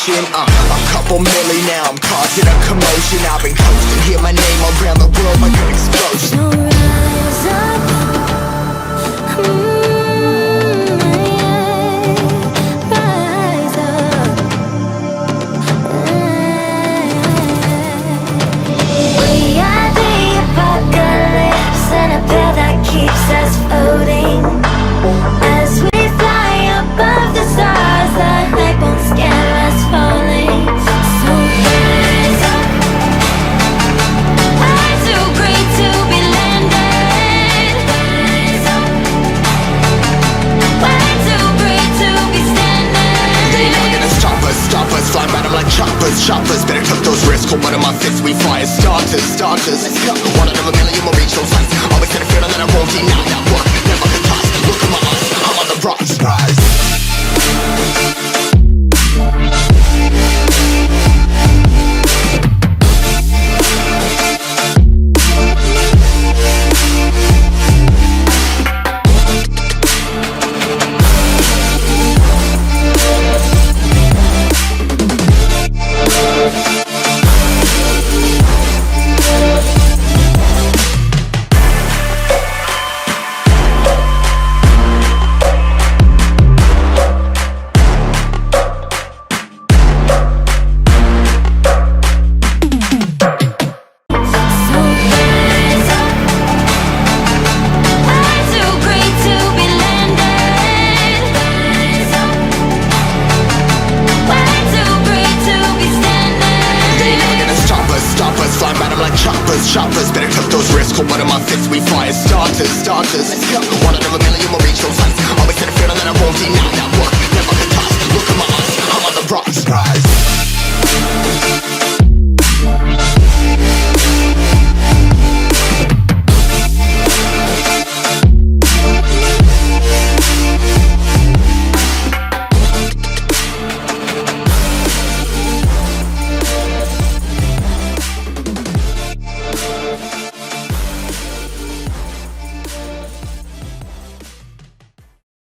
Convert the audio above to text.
motion. A couple milli now, I'm causing a commotion. I've been coasting, hear my name around the world like an explosion. So rise up, rise up. We are the apocalypse, and a pill that keeps us floating. As we fly above the stars, the light won't scare us falling. So rise up, I'm too great to be landed. Rise up, way too great to be standing. They never gonna stop us, fly by them like choppers. Better tuck those wrists, hold one of my fists, we fire starters. Let's go, one out of a million will reach those heights. Always had a feeling that I won't deny that work, never could toss. Look at my eyes, I'm on the rocks. Rise. Choppers, better tuck those wrists, hold one of my fists, we